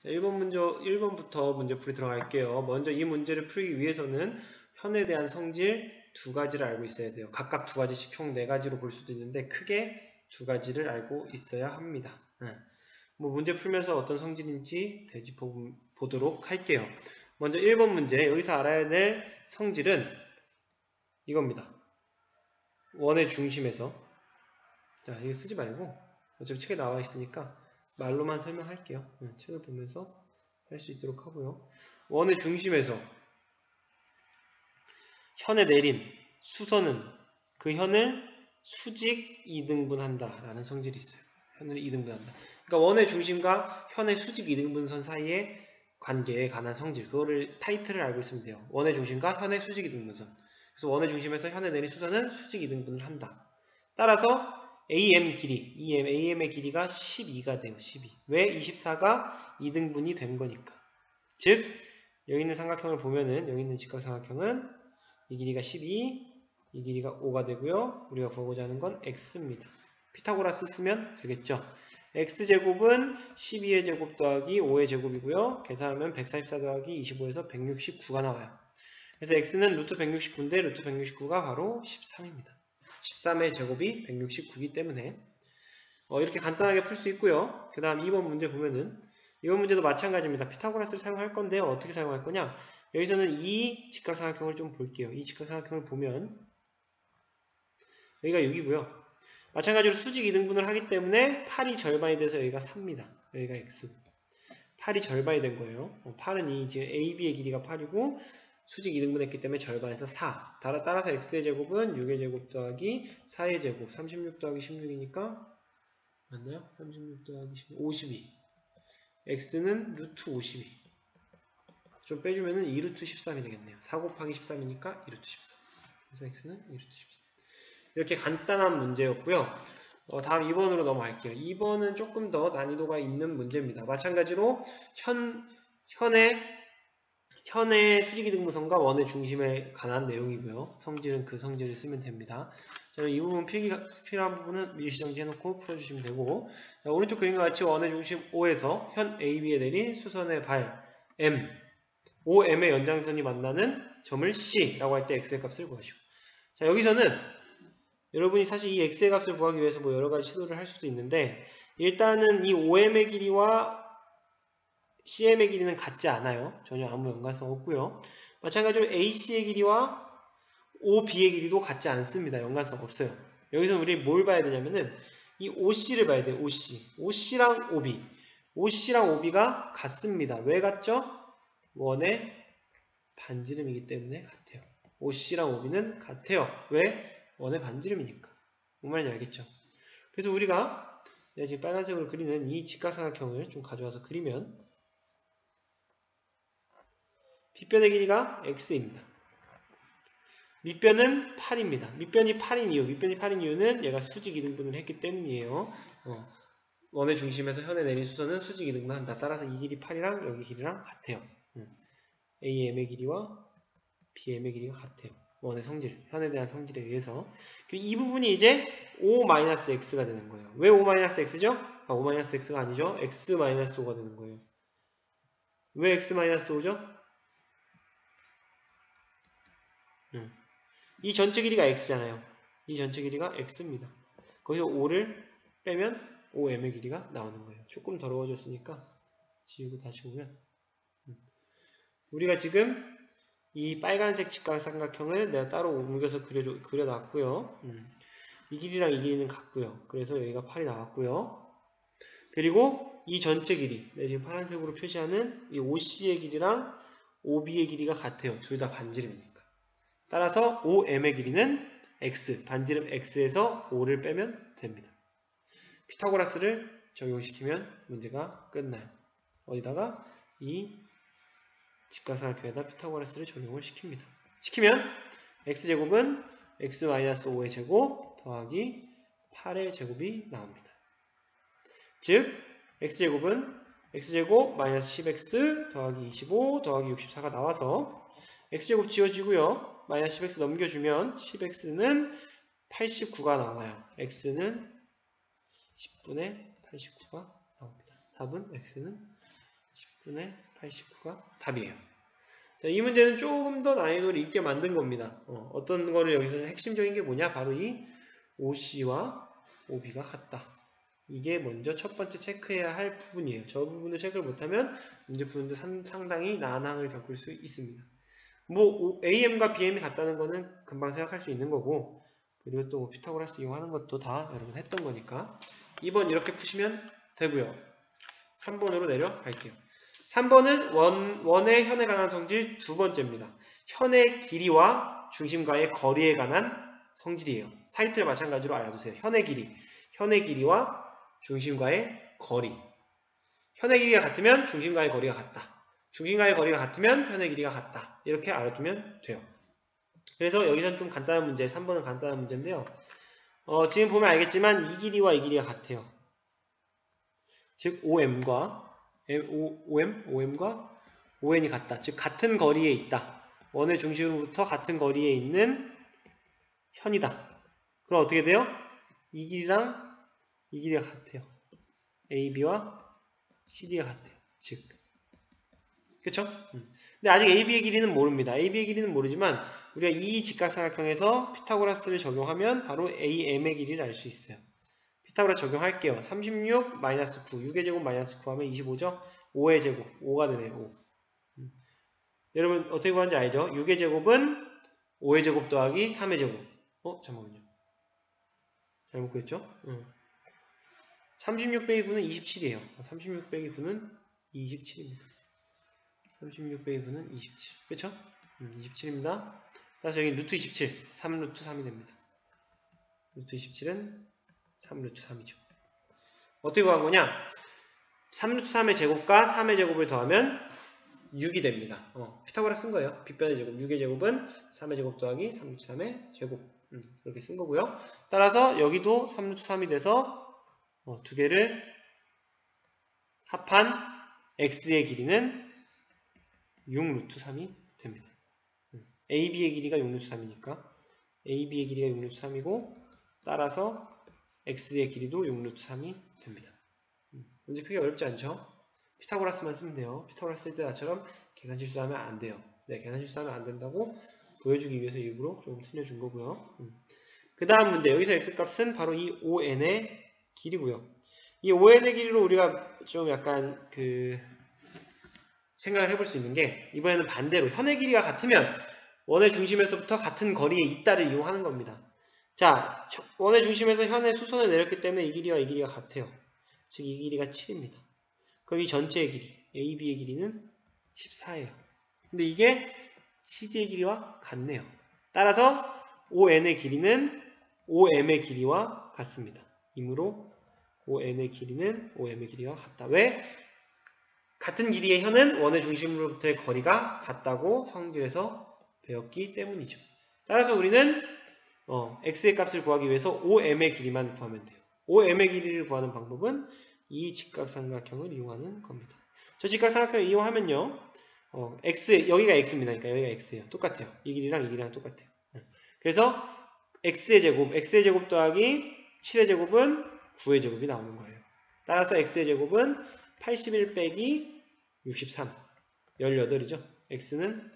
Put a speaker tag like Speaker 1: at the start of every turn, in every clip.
Speaker 1: 자, 1번부터 문제풀이 들어갈게요. 먼저 이 문제를 풀기 위해서는 현에 대한 성질 두 가지를 알고 있어야 돼요. 각각 두 가지씩 총 네 가지로 볼 수도 있는데 크게 두 가지를 알고 있어야 합니다. 뭐 문제 풀면서 어떤 성질인지 되짚어 보도록 할게요. 먼저 1번 문제, 여기서 알아야 될 성질은 이겁니다. 원의 중심에서, 자, 이거 쓰지 말고 어차피 책에 나와 있으니까 말로만 설명할게요. 책을 보면서 할 수 있도록 하고요. 원의 중심에서 현에 내린 수선은 그 현을 수직 2등분한다 라는 성질이 있어요. 현을 2등분한다. 그러니까 원의 중심과 현의 수직 2등분선 사이의 관계에 관한 성질, 그거를 타이틀을 알고 있으면 돼요. 원의 중심과 현의 수직 2등분선. 그래서 원의 중심에서 현에 내린 수선은 수직 2등분을 한다. 따라서 AM 길이, AM의 길이가 12가 돼요. 12. 왜 24가 2등분이 된 거니까. 즉 여기 있는 삼각형을 보면은, 여기 있는 직각삼각형은 이 길이가 12, 이 길이가 5가 되고요. 우리가 구하고자 하는 건 x입니다. 피타고라스 쓰면 되겠죠. x제곱은 12의 제곱 더하기 5의 제곱이고요. 계산하면 144 더하기 25에서 169가 나와요. 그래서 x는 루트 169인데 루트 169가 바로 13입니다. 13의 제곱이 169이기 때문에 이렇게 간단하게 풀 수 있고요. 그 다음 2번 문제 보면은, 이번 문제도 마찬가지입니다. 피타고라스를 사용할 건데요. 어떻게 사용할 거냐? 여기서는 이 직각삼각형을 좀 볼게요. 이 직각삼각형을 보면 여기가 6이고요. 마찬가지로 수직 2등분을 하기 때문에 8이 절반이 돼서 여기가 4입니다. 여기가 x. 8이 절반이 된 거예요. 8은 이 지금 AB의 길이가 8이고 수직 2등분 했기 때문에 절반에서 4. 따라서 x의 제곱은 6의 제곱 더하기 4의 제곱, 36 더하기 16이니까 맞나요? 36 더하기 16, 52. x는 루트 52. 좀 빼주면은 2루트 13이 되겠네요. 4 곱하기 13이니까 2루트 13. 그래서 x는 2루트 13. 이렇게 간단한 문제였고요. 다음 2번으로 넘어갈게요. 2번은 조금 더 난이도가 있는 문제입니다. 마찬가지로 현의 수직이등분선과 원의 중심에 관한 내용이고요. 성질은 그 성질을 쓰면 됩니다. 자, 이 부분 필요한 부분은 일시정지 해놓고 풀어주시면 되고, 자, 오른쪽 그림과 같이 원의 중심 O에서 현 AB에 내린 수선의 발 M, OM의 연장선이 만나는 점을 C라고 할 때 X의 값을 구하시고, 자, 여기서는 여러분이 사실 이 X의 값을 구하기 위해서 뭐 여러가지 시도를 할 수도 있는데, 일단은 이 OM의 길이와 CM의 길이는 같지 않아요. 전혀 아무 연관성 없고요. 마찬가지로 AC의 길이와 OB의 길이도 같지 않습니다. 연관성 없어요. 여기서 우리 뭘 봐야 되냐면은 이 OC를 봐야 돼요. OC랑 OB. OC랑 OB가 같습니다. 왜 같죠? 원의 반지름이기 때문에 같아요. OC랑 OB는 같아요. 왜? 원의 반지름이니까. 뭔 말인지 알겠죠? 그래서 우리가 지금 빨간색으로 그리는 이 직각삼각형을 좀 가져와서 그리면 빗변의 길이가 x입니다. 밑변은 8입니다. 밑변이 8인 이유는 얘가 수직 2등분을 했기 때문이에요. 원의 중심에서 현에 내린 수선은 수직 2등분 한다. 따라서 이 길이 8이랑 여기 길이랑 같아요. AM의 길이와 BM의 길이가 같아요. 원의 성질, 현에 대한 성질에 의해서. 그리고 이 부분이 이제 O-X가 되는 거예요. 왜 O-X죠? O-X가 아니죠. X-5가 되는 거예요. 왜 X-5죠? 이 전체 길이가 x잖아요. 이 전체 길이가 x입니다. 거기서 5를 빼면 5m의 길이가 나오는 거예요. 조금 더러워졌으니까 지우고 다시 보면 우리가 지금 이 빨간색 직각삼각형을 내가 따로 옮겨서 그려놨고요. 이 길이랑 이 길이는 같고요. 그래서 여기가 8이 나왔고요. 그리고 이 전체 길이, 내가 지금 파란색으로 표시하는 이 OC의 길이랑 OB의 길이가 같아요. 둘 다 반지름이니까. 따라서 OM의 길이는 x, 반지름 x에서 5를 빼면 됩니다. 피타고라스를 적용시키면 문제가 끝나요. 어디다가? 이 직각삼각형에다 피타고라스를 적용을 시키면 x제곱은 x-5의 제곱 더하기 8의 제곱이 나옵니다. 즉 x제곱은 x제곱 마이너스 10x 더하기 25 더하기 64가 나와서 x제곱 지워지고요. 마이너스 10x 넘겨주면 10x는 89가 나와요. x는 10분의 89가 나옵니다. 답은 x는 분의 89가 답이에요. 자, 이 문제는 조금 더 난이도를 있게 만든 겁니다. 어떤 거를 여기서는 핵심적인 게 뭐냐? 바로 이 OC와 OB가 같다. 이게 먼저 첫 번째 체크해야 할 부분이에요. 저 부분도 체크를 못하면 문제 푸는데 상당히 난항을 겪을 수 있습니다. 뭐 AM과 BM이 같다는 거는 금방 생각할 수 있는 거고, 그리고 또 피타고라스 이용하는 것도 다 여러분 했던 거니까 2번 이렇게 푸시면 되고요. 3번으로 내려갈게요. 3번은 원의 현에 관한 성질 두 번째입니다. 현의 길이와 중심과의 거리에 관한 성질이에요. 타이틀 마찬가지로 알아두세요. 현의 길이와 중심과의 거리. 현의 길이가 같으면 중심과의 거리가 같다. 중심과의 거리가 같으면 현의 길이가 같다. 이렇게 알아두면 돼요. 그래서 여기서는 좀 간단한 문제, 3번은 간단한 문제인데요. 지금 보면 알겠지만 이 길이와 이 길이가 같아요. 즉 OM과 ON이 같다. 즉 같은 거리에 있다. 원의 중심으로부터 같은 거리에 있는 현이다. 그럼 어떻게 돼요? 이 길이랑 이 길이가 같아요. AB와 CD가 같아요. 즉 그쵸? 근데 아직 AB의 길이는 모릅니다. AB의 길이는 모르지만 우리가 이 직각삼각형에서 피타고라스를 적용하면 바로 AM의 길이를 알 수 있어요. 피타고라스 적용할게요. 36 마이너스 9, 6의 제곱 마이너스 9 하면 25죠? 5의 제곱, 5가 되네요. 5. 여러분 어떻게 구하는지 알죠? 6의 제곱은 5의 제곱 더하기 3의 제곱. 잠깐만요. 잘못 구했죠? 36 빼기 9는 27이에요. 36 빼기 9는 27입니다. 36 빼기 9는 27. 그쵸? 27입니다. 따라서 여기 루트 27, 3루트 3이 됩니다. 루트 27은 3루트 3이죠. 어떻게 구한 거냐? 3루트 3의 제곱과 3의 제곱을 더하면 6이 됩니다. 피타고라스 쓴 거예요. 빗변의 제곱. 6의 제곱은 3의 제곱 더하기 3루트 3의 제곱. 그렇게 쓴 거고요. 따라서 여기도 3루트 3이 돼서 두 개를 합한 x의 길이는 6루트 3이 됩니다. AB의 길이가 6루트 3이니까 AB의 길이가 6루트 3이고 따라서 x의 길이도 6루트 3이 됩니다. 문제 크게 어렵지 않죠? 피타고라스만 쓰면 돼요. 피타고라스 쓸 때 나처럼 계산 실수하면 안 돼요. 네, 계산 실수하면 안 된다고 보여주기 위해서 일부러 좀 틀려준 거고요. 그 다음 문제, 여기서 x값은 바로 이 ON의 길이고요. 이 ON의 길이로 우리가 좀 약간 생각을 해볼 수 있는 게, 이번에는 반대로 현의 길이가 같으면 원의 중심에서부터 같은 거리에 있다를 이용하는 겁니다. 자, 원의 중심에서 현의 수선을 내렸기 때문에 이 길이와 이 길이가 같아요. 즉 이 길이가 7입니다. 그럼 이 전체의 길이, AB의 길이는 14예요. 근데 이게 CD의 길이와 같네요. 따라서 ON의 길이는 OM의 길이와 같습니다. 이므로 ON의 길이는 OM의 길이와 같다. 왜? 같은 길이의 현은 원의 중심으로부터의 거리가 같다고 성질에서 배웠기 때문이죠. 따라서 우리는 x의 값을 구하기 위해서 OM의 길이만 구하면 돼요. OM의 길이를 구하는 방법은 이 직각삼각형을 이용하는 겁니다. 저 직각삼각형을 이용하면요, 여기가 x입니다. 그러니까 여기가 x예요. 똑같아요. 이 길이랑 이 길이랑 똑같아요. 그래서 x의 제곱 더하기 7의 제곱은 9의 제곱이 나오는 거예요. 따라서 x의 제곱은 81 빼기 63, 18이죠. x는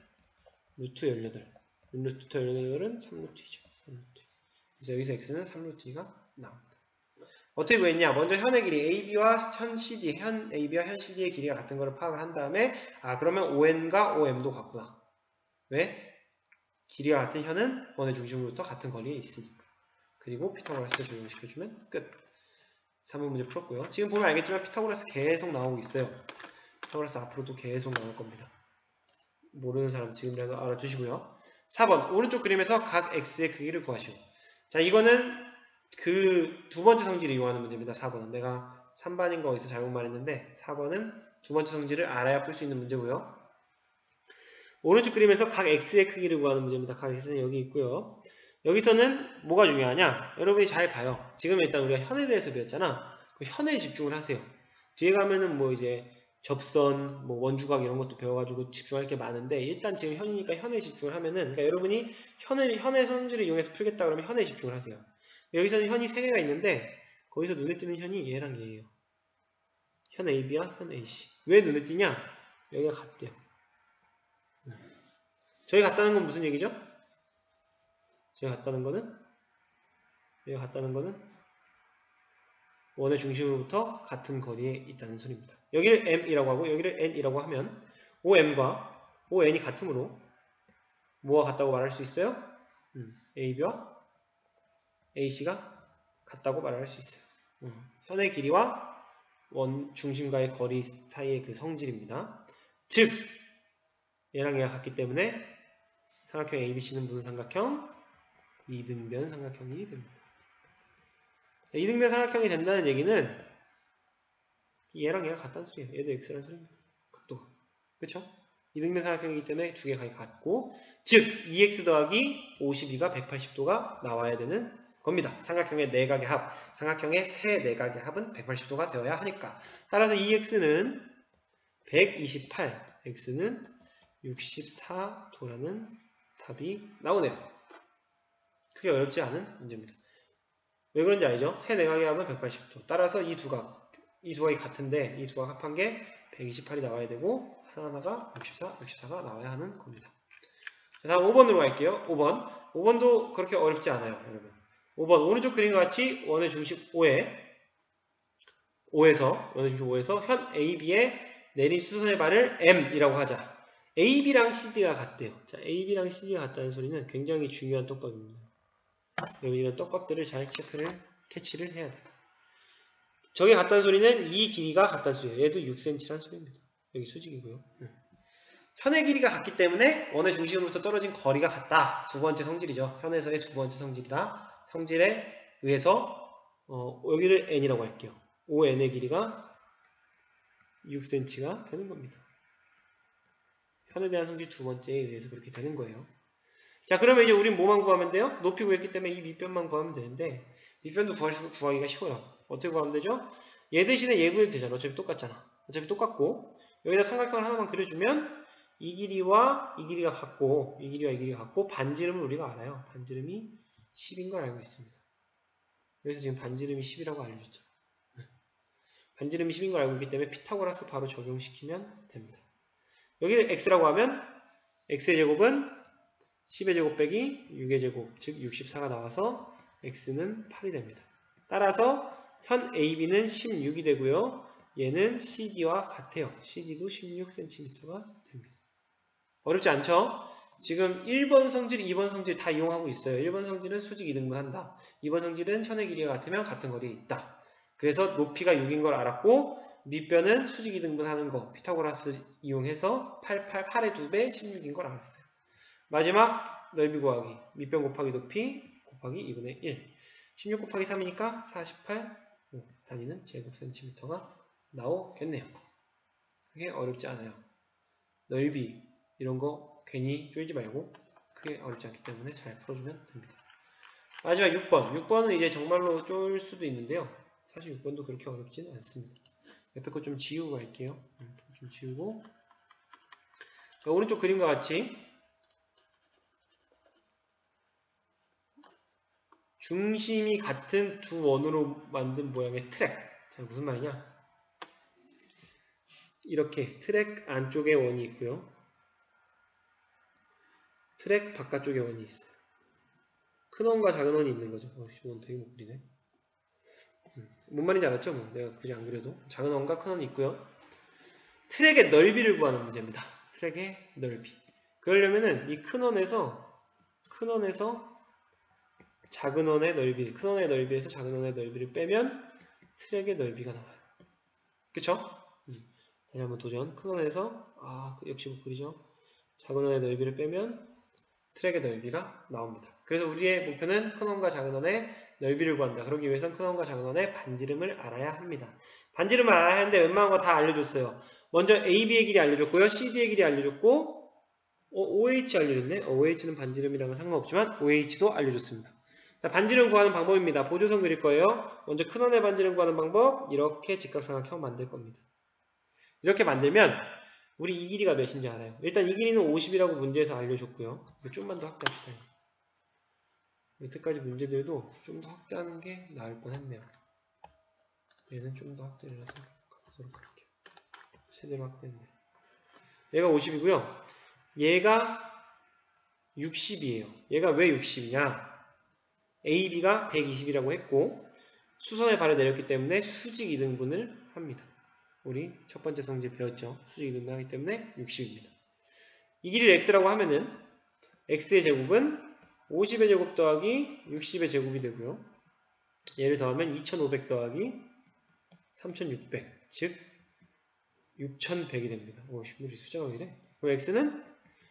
Speaker 1: 루트 18, 루트 18은 3루트이죠. 3루트. 그래서 여기서 x는 3루트가 나옵니다. 어떻게 구했냐? 먼저 현의 길이 AB와 현 CD, 현 AB와 현 CD의 길이가 같은 거를 파악을 한 다음에 그러면 ON과 OM도 같구나. 왜? 길이가 같은 현은 원의 중심으로부터 같은 거리에 있으니까. 그리고 피타고라스 적용시켜주면 끝. 3번 문제 풀었고요. 지금 보면 알겠지만 피타고라스 계속 나오고 있어요. 피타고라스 앞으로도 계속 나올 겁니다. 모르는 사람 지금이라도 알아두시고요. 4번 오른쪽 그림에서 각 x의 크기를 구하시오. 자, 이거는 두 번째 성질을 이용하는 문제입니다. 4번은 내가 3반인 거 어디서 잘못 말했는데 4번은 두 번째 성질을 알아야 풀 수 있는 문제고요. 오른쪽 그림에서 각 x의 크기를 구하는 문제입니다. 각 x는 여기 있고요. 여기서는 뭐가 중요하냐? 여러분이 잘 봐요. 지금 일단 우리가 현에 대해서 배웠잖아. 그 현에 집중을 하세요. 뒤에 가면은 뭐 이제 접선, 뭐 원주각 이런 것도 배워가지고 집중할 게 많은데 일단 지금 현이니까 현에 집중을 하면은, 그러니까 여러분이 현의 성질을 이용해서 풀겠다 그러면 현에 집중을 하세요. 여기서는 현이 3개가 있는데 거기서 눈에 띄는 현이 얘랑 얘예요. 현 AB와 현 AC. 왜 눈에 띄냐? 여기가 같대요. 저기 같다는 건 무슨 얘기죠? 저기 같다는 거는 여기가 같다는 거는 원의 중심으로부터 같은 거리에 있다는 소리입니다. 여기를 m이라고 하고 여기를 n이라고 하면 OM과 ON이 같으므로 뭐가 같다고 말할 수 있어요? AB와 AC가 같다고 말할 수 있어요. 현의 길이와 원 중심과의 거리 사이의 그 성질입니다. 즉 얘랑 얘가 같기 때문에 삼각형 ABC는 무슨 삼각형? 이등변 삼각형이 됩니다. 이등변 삼각형이 된다는 얘기는 얘랑 얘가 같다는 소리예요. 얘도 x라는 소리입니다. 각도가. 그쵸? 이등변 삼각형이기 때문에 두 개가 같고 즉 2x 더하기 52가 180도가 나와야 되는 겁니다. 삼각형의 내각의 합, 삼각형의 세 내각의 합은 180도가 되어야 하니까 따라서 2x는 128, x는 64도라는 답이 나오네요. 크게 어렵지 않은 문제입니다. 왜 그런지 알죠? 세 내각의 합은 180도. 따라서 이 두 각이 같은데 이 두 각 합한 게 128이 나와야 되고 하나가 64가 나와야 하는 겁니다. 자, 다음 5번으로 갈게요. 5번도 그렇게 어렵지 않아요, 여러분. 5번 오른쪽 그림과 같이 원의 중심 원의 중심 O에서 현 AB에 내린 수선의 발을 M이라고 하자. AB랑 CD가 같대요. 자, AB랑 CD가 같다는 소리는 굉장히 중요한 떡밥입니다. 여러분 이런 떡밥들을 잘 캐치를 해야 돼요. 저게 같다는 소리는 이 길이가 같다는 소리예요. 얘도 6cm라는 소리입니다. 여기 수직이고요. 현의 길이가 같기 때문에 원의 중심으로부터 떨어진 거리가 같다. 두 번째 성질이죠. 현에서의 두 번째 성질이다. 성질에 의해서 여기를 n이라고 할게요. ON의 길이가 6cm가 되는 겁니다. 현에 대한 성질 두 번째에 의해서 그렇게 되는 거예요. 자, 그러면 이제 우린 뭐만 구하면 돼요? 높이 구했기 때문에 이 밑변만 구하면 되는데 밑변도 구하기가 쉬워요. 어떻게 구하면 되죠? 얘 대신에 얘 구해도 되잖아. 어차피 똑같잖아. 어차피 똑같고 여기다 삼각형을 하나만 그려주면 이 길이와 이 길이가 같고 이 길이와 이 길이가 같고 반지름을 우리가 알아요. 반지름이 10인 걸 알고 있습니다. 그래서 지금 반지름이 10이라고 알려줬죠. 반지름이 10인 걸 알고 있기 때문에 피타고라스 바로 적용시키면 됩니다. 여기를 x라고 하면 x의 제곱은 10의 제곱 빼기 6의 제곱 즉 64가 나와서 x는 8이 됩니다. 따라서 현 AB는 16이 되고요. 얘는 CD와 같아요. CD도 16cm가 됩니다. 어렵지 않죠? 지금 1번 성질, 2번 성질 다 이용하고 있어요. 1번 성질은 수직 이등분한다. 2번 성질은 현의 길이가 같으면 같은 거리에 있다. 그래서 높이가 6인 걸 알았고 밑변은 수직 이등분하는 거 피타고라스 이용해서 8의 2배 16인 걸 알았어요. 마지막 넓이 구하기. 밑변 곱하기 높이 곱하기 2분의 1. 16 곱하기 3이니까 48 단위는 제곱센티미터가 나오겠네요. 그게 어렵지 않아요. 넓이 이런 거 괜히 쫄지 말고 크게 어렵지 않기 때문에 잘 풀어주면 됩니다. 마지막 6번. 6번은 이제 정말로 쫄 수도 있는데요. 사실 6번도 그렇게 어렵지는 않습니다. 옆에 거 좀 지우고 갈게요. 좀 지우고 오른쪽 그림과 같이 중심이 같은 두 원으로 만든 모양의 트랙. 자, 무슨 말이냐? 이렇게 트랙 안쪽에 원이 있고요. 트랙 바깥쪽에 원이 있어요. 큰 원과 작은 원이 있는 거죠. 원 되게 못 그리네. 뭔 말인지 알았죠? 뭐 내가 굳이 안 그려도 작은 원과 큰 원이 있고요. 트랙의 넓이를 구하는 문제입니다. 트랙의 넓이. 그러려면은 이 큰 원에서 작은 원의 넓이, 큰 원의 넓이에서 작은 원의 넓이를 빼면 트랙의 넓이가 나와요. 그쵸? 다시 한번 도전. 큰 원에서 역시 못 그리죠. 작은 원의 넓이를 빼면 트랙의 넓이가 나옵니다. 그래서 우리의 목표는 큰 원과 작은 원의 넓이를 구한다. 그러기 위해서는 큰 원과 작은 원의 반지름을 알아야 합니다. 반지름을 알아야 하는데 웬만한 거 다 알려줬어요. 먼저 AB의 길이 알려줬고요. CD의 길이 알려줬고 OH 알려줬네. OH는 반지름이랑은 상관없지만 OH도 알려줬습니다. 자, 반지름 구하는 방법입니다. 보조선 그릴 거예요. 먼저 큰 원의 반지름 구하는 방법 이렇게 직각삼각형 만들 겁니다. 이렇게 만들면 우리 이 길이가 몇인지 알아요. 일단 이 길이는 50이라고 문제에서 알려줬고요. 좀만 더 확대합시다. 여태까지 문제들도 좀 더 확대하는 게 나을 뻔했네요. 얘는 좀 더 확대를 해서 가보도록 할게요. 최대로 확대했네. 얘가 50이고요. 얘가 60이에요. 얘가 왜 60이냐? A, B가 120이라고 했고 수선의 발을 내렸기 때문에 수직 이등분을 합니다. 우리 첫 번째 성질 배웠죠. 수직 이등분 하기 때문에 60입니다. 이 길이를 x라고 하면은 x의 제곱은 50의 제곱 더하기 60의 제곱이 되고요. 얘를 더하면 2500 더하기 3600, 즉 6100이 됩니다. 우리 숫자가 왜 이래? 그럼 x는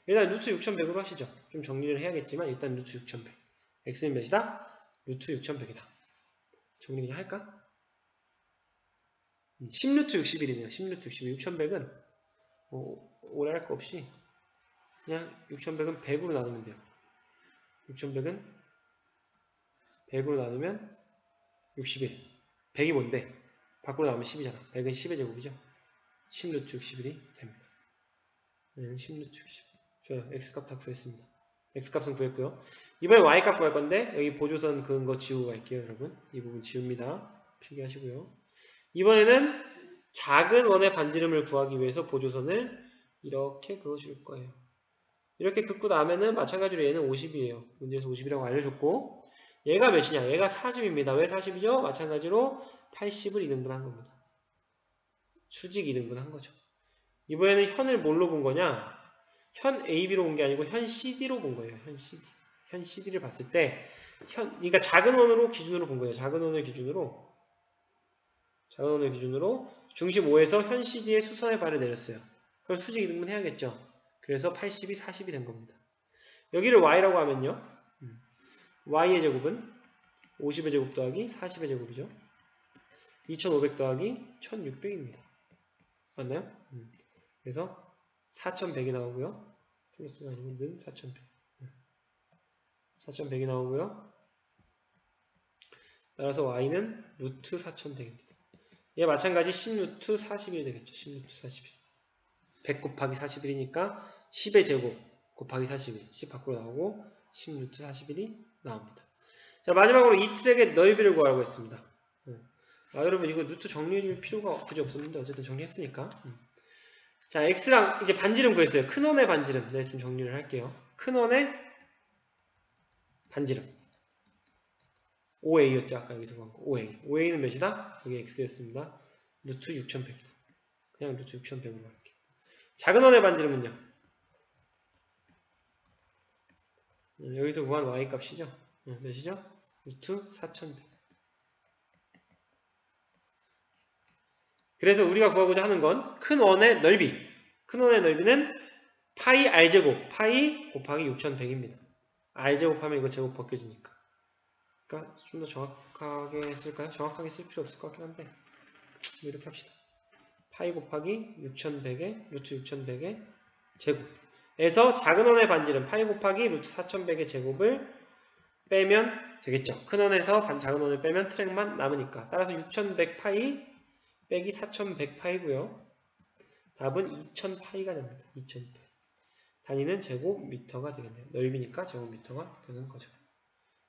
Speaker 1: 일단 루트 6100으로 하시죠. 좀 정리를 해야겠지만 일단 루트 6100. x는 몇이다? 루트 6100이다. 정리 그냥 할까? 10루트 61이네요. 10루트 61. 6100은 오래 할 거 없이 그냥 6100은 100으로 나누면 돼요. 6100은 100으로 나누면 61. 100이 뭔데? 밖으로 나오면 10이잖아. 100은 10의 제곱이죠. 10루트 61이 됩니다. 얘는 10루트 60. 좋아요. x값 다 구했습니다. x값은 구했고요. 이번에 y값 구할 건데 여기 보조선 그은 거 지우고 갈게요. 여러분. 이 부분 지웁니다. 필기하시고요. 이번에는 작은 원의 반지름을 구하기 위해서 보조선을 이렇게 그어줄 거예요. 이렇게 긋고 나면은 마찬가지로 얘는 50이에요. 문제에서 50이라고 알려줬고 얘가 몇이냐? 얘가 40입니다. 왜 40이죠? 마찬가지로 80을 2등분 한 겁니다. 수직 2등분 한 거죠. 이번에는 현을 뭘로 본 거냐? 현 AB로 본 게 아니고 현 CD로 본 거예요. 현 CD. 현 CD를 봤을 때 그러니까 작은 원으로 기준으로 본 거예요. 작은 원을 기준으로 중심 5에서 현 CD의 수선의 발을 내렸어요. 그럼 수직 2등분 해야겠죠. 그래서 80이 40이 된 겁니다. 여기를 y라고 하면요. y의 제곱은 50의 제곱 더하기 40의 제곱이죠. 2500 더하기 1600입니다. 맞나요? 그래서 4100이 나오고요. 플러스가 아니고 는 4100. 4100이 나오고요. 따라서 y는 루트 4100입니다. 얘 마찬가지 10루트 41이 되겠죠. 10루트 41. 100 곱하기 41이니까 10의 제곱 곱하기 41. 10 밖으로 나오고 10루트 41이 나옵니다. 자, 마지막으로 이 트랙의 넓이를 구하라고 했습니다. 여러분 이거 루트 정리해줄 필요가 굳이 없었는데 어쨌든 정리했으니까. 자, x랑 이제 반지름 구했어요. 큰 원의 반지름. 네, 좀 정리를 할게요. 큰 원의 반지름. 5a였죠. 아까 여기서 구한 거. 5a. 5a는 몇이다? 여기 x였습니다. 루트 6100이다. 그냥 루트 6100으로 할게요. 작은 원의 반지름은요? 여기서 구한 y값이죠. 몇이죠? 루트 4100. 그래서 우리가 구하고자 하는 건 큰 원의 넓이. 큰 원의 넓이는 파이 r제곱, 파이 곱하기 6100입니다. r제곱 하면 이거 제곱 벗겨지니까. 그러니까 좀 더 정확하게 쓸까요? 정확하게 쓸 필요 없을 것 같긴 한데 뭐 이렇게 합시다. 파이 곱하기 6100의 루트 6100의 제곱에서 작은 원의 반지름 파이 곱하기 루트 4100의 제곱을 빼면 되겠죠. 큰 원에서 작은 원을 빼면 트랙만 남으니까. 따라서 6100 파이 빼기 4100 파이고요. 답은 2000파이가 됩니다. 2000파이. 단위는 제곱미터가 되겠네요. 넓이니까 제곱미터가 되는 거죠.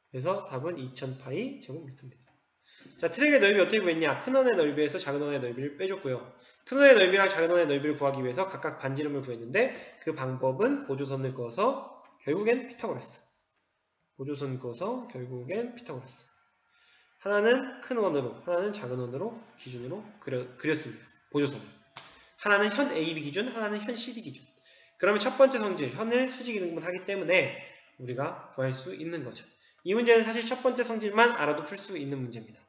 Speaker 1: 그래서 답은 2000파이 제곱미터입니다. 자, 트랙의 넓이 어떻게 구했냐? 큰 원의 넓이에서 작은 원의 넓이를 빼줬고요. 큰 원의 넓이랑 작은 원의 넓이를 구하기 위해서 각각 반지름을 구했는데 그 방법은 보조선을 그어서 결국엔 피타고라스. 보조선 그어서 결국엔 피타고라스. 하나는 큰 원으로, 하나는 작은 원으로 기준으로 그렸습니다. 보조선을. 하나는 현 AB 기준, 하나는 현 CD 기준. 그러면 첫 번째 성질, 현을 수직 이등분하기 때문에 우리가 구할 수 있는 거죠. 이 문제는 사실 첫 번째 성질만 알아도 풀 수 있는 문제입니다.